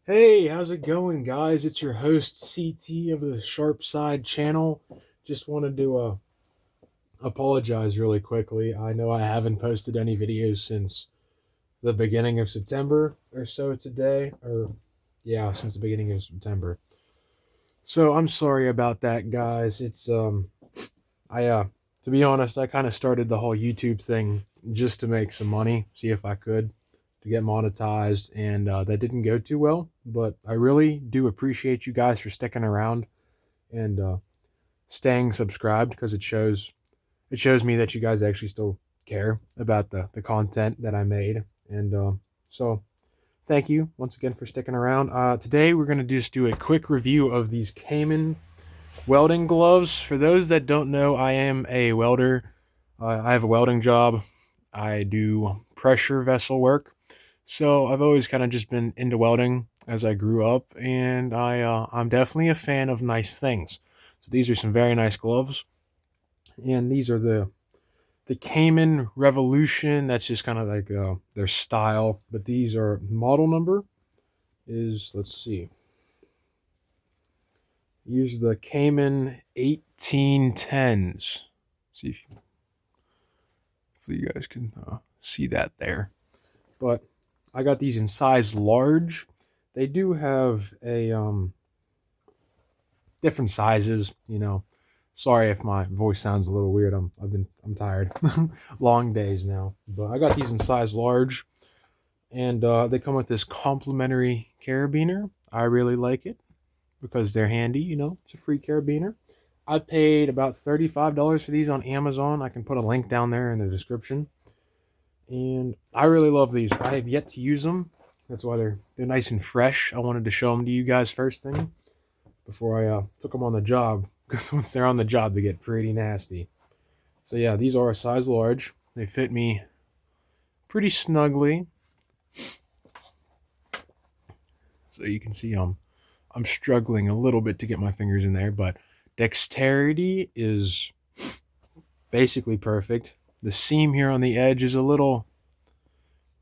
Hey, how's it going, guys? It's your host CT of the Sharp Side channel. Just wanted to apologize really quickly. I know I haven't posted any videos since the beginning of September or so today, or yeah, since the beginning of September. So I'm sorry about that, guys. I to be honest, I kind of started the whole YouTube thing just to make some money, see if I could to get monetized, and that didn't go too well. But I really do appreciate you guys for sticking around and staying subscribed because it shows me that you guys actually still care about the content that I made, and so thank you once again for sticking around. Today we're gonna just do a quick review of these Cayman welding gloves. For those that don't know, I am a welder. I have a welding job. I do pressure vessel work. So I've always kind of just been into welding as I grew up, and I'm definitely a fan of nice things. So these are some very nice gloves, and these are the Cayman Revolution. That's just kind of like their style. But these are model number is, let's see, use the Cayman 1810s. See if you, hopefully you guys can see that there. But I got these in size large. They do have a different sizes, you know. Sorry if my voice sounds a little weird. I'm tired. Long days now. But I got these in size large, and they come with this complimentary carabiner. I really like it because they're handy, you know. It's a free carabiner. I paid about $35 for these on Amazon. I can put a link down there in the description. And I really love these. I have yet to use them. That's why they're nice and fresh. I wanted to show them to you guys first thing before I took them on the job, because once they're on the job, they get pretty nasty. So yeah, these are a size large. They fit me pretty snugly. So you can see I'm struggling a little bit to get my fingers in there, but dexterity is basically perfect. The seam here on the edge is a little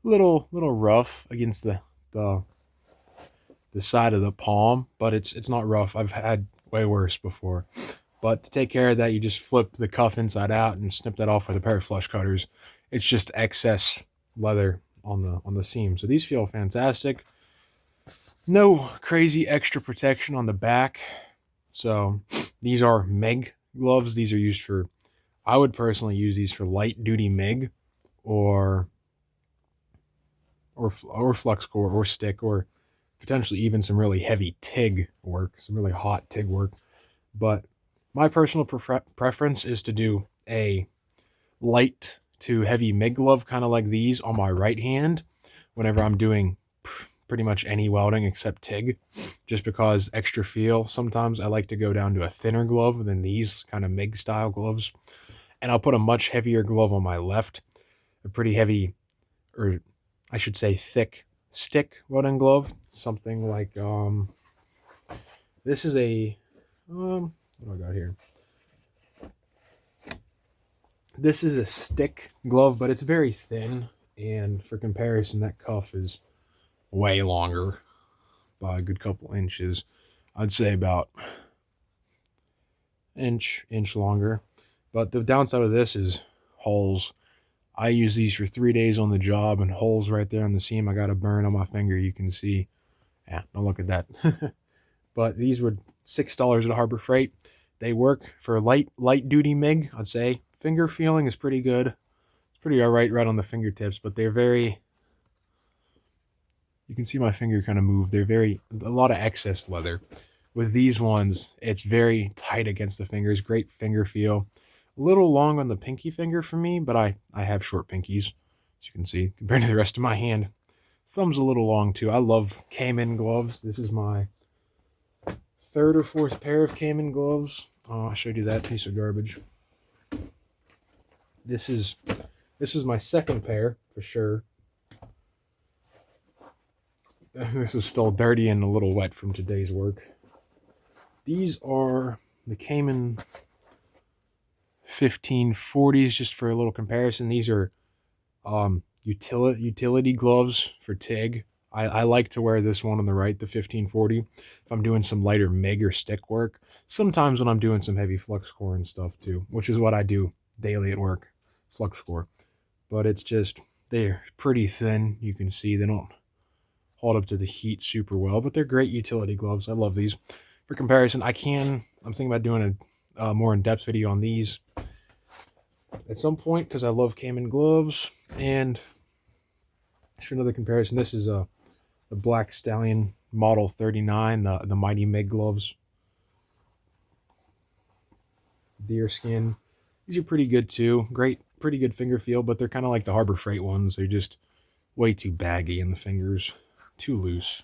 rough against the the side of the palm, but it's not rough. I've had way worse before. But to take care of that, you just flip the cuff inside out and snip that off with a pair of flush cutters. It's just excess leather on the seam. So these feel fantastic. No crazy extra protection on the back. So these are MIG gloves. These are used for, I would personally use these for light duty MIG or or flux core or stick, or potentially even some really heavy TIG work, some really hot TIG work. But my personal preference is to do a light to heavy MIG glove, kind of like these, on my right hand whenever I'm doing pretty much any welding except TIG, just because extra feel. Sometimes I like to go down to a thinner glove than these kind of MIG style gloves, and I'll put a much heavier glove on my left, a pretty heavy, or I should say thick stick welding glove, something like this is a what do I got here? This is a stick glove, but it's very thin, and for comparison, that cuff is way longer by a good couple inches. I'd say about inch longer. But the downside of this is holes. I use these for 3 days on the job, and holes right there on the seam. I got a burn on my finger, you can see. Yeah, don't look at that. But these were $6 at Harbor Freight. They work for light duty MIG, I'd say. Finger feeling is pretty good. It's pretty alright right on the fingertips, but they're very, you can see my finger kind of move. They're very, a lot of excess leather. With these ones, it's very tight against the fingers. Great finger feel. A little long on the pinky finger for me, but I have short pinkies, as you can see, compared to the rest of my hand. Thumb's a little long too. I love Cayman gloves. This is my third or fourth pair of Cayman gloves. Oh, I showed you that piece of garbage. This is my second pair for sure. This is still dirty and a little wet from today's work. These are the Cayman 1540s, just for a little comparison. These are utility gloves for TIG. I like to wear this one on the right, the 1540, if I'm doing some lighter MIG or stick work. Sometimes when I'm doing some heavy flux core and stuff too, which is what I do daily at work, flux core. But it's just, they're pretty thin. You can see they don't hold up to the heat super well, but they're great utility gloves. I love these. For comparison, I'm thinking about doing a more in-depth video on these at some point because I love Caiman gloves. And for another comparison, this is the Black Stallion Model 39, the Mighty MIG gloves. Deer skin. These are pretty good too. Pretty good finger feel, but they're kind of like the Harbor Freight ones. They're just way too baggy in the fingers, too loose.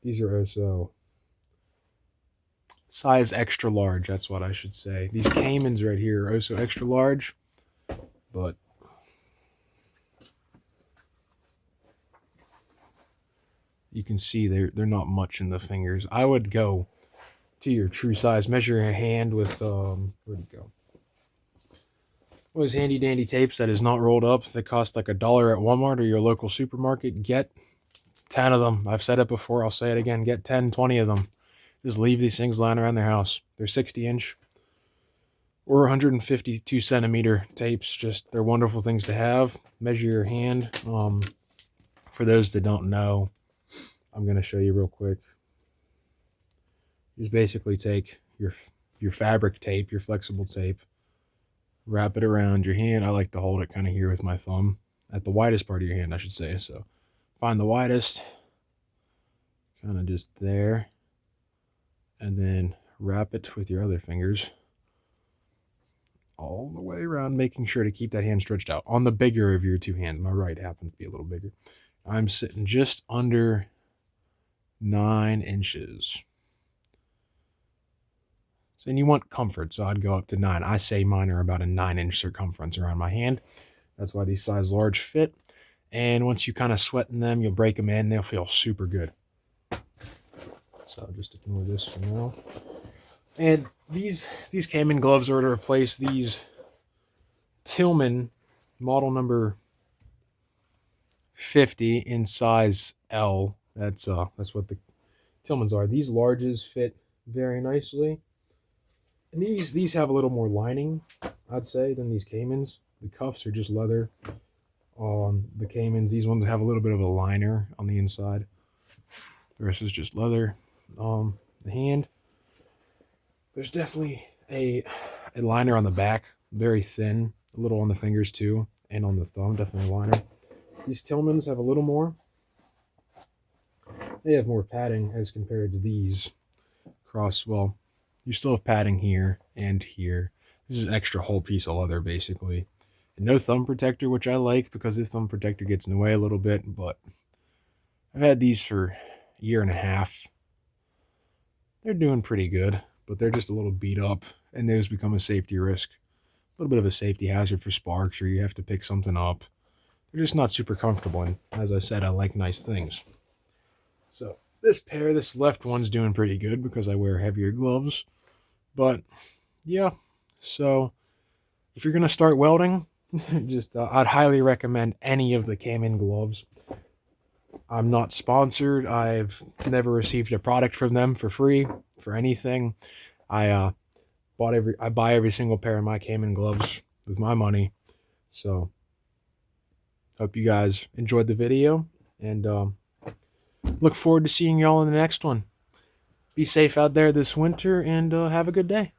These are also size extra large, that's what I should say. These Caimans right here are also extra large, but you can see they're not much in the fingers. I would go to your true size. Measure your hand with, where'd it go? Those handy dandy tapes that is not rolled up. They cost like $1 at Walmart or your local supermarket. Get 10 of them. I've said it before. I'll say it again. Get 10, 20 of them. Just leave these things lying around their house. They're 60-inch or 152 centimeter tapes. Just, they're wonderful things to have. Measure your hand. For those that don't know, I'm going to show you real quick. Just basically take your fabric tape, your flexible tape, wrap it around your hand. I like to hold it kind of here with my thumb at the widest part of your hand, I should say. So find the widest, kind of just there, and then wrap it with your other fingers all the way around, making sure to keep that hand stretched out. On the bigger of your two hands, my right happens to be a little bigger. I'm sitting just under 9 inches. So, and you want comfort, so I'd go up to 9. I say mine are about a 9-inch circumference around my hand. That's why these size large fit. And once you kind of sweaten them, you'll break them in. They'll feel super good. So just ignore this for now. And these Caiman gloves are to replace these Tillman model number 50 in size L. That's what the Tillmans are. These larges fit very nicely. And these have a little more lining, I'd say, than these Caimans. The cuffs are just leather. The Caimans, these ones have a little bit of a liner on the inside. The rest is just leather. The hand, there's definitely a liner on the back, very thin, a little on the fingers too, and on the thumb, definitely a liner. These Tillmans have a little more. They have more padding as compared to these well, you still have padding here and here. This is an extra whole piece of leather, basically. And no thumb protector, which I like because this thumb protector gets in the way a little bit, but I've had these for a year and a half. They're doing pretty good, but they're just a little beat up, and those become a safety risk. A little bit of a safety hazard for sparks, or you have to pick something up. They're just not super comfortable, and as I said, I like nice things. So this left one's doing pretty good because I wear heavier gloves. But yeah, so if you're going to start welding, just I'd highly recommend any of the Caiman gloves. I'm not sponsored. I've never received a product from them for free for anything. I buy every single pair of my Caiman gloves with my money. So hope you guys enjoyed the video, and look forward to seeing y'all in the next one. Be safe out there this winter, and have a good day.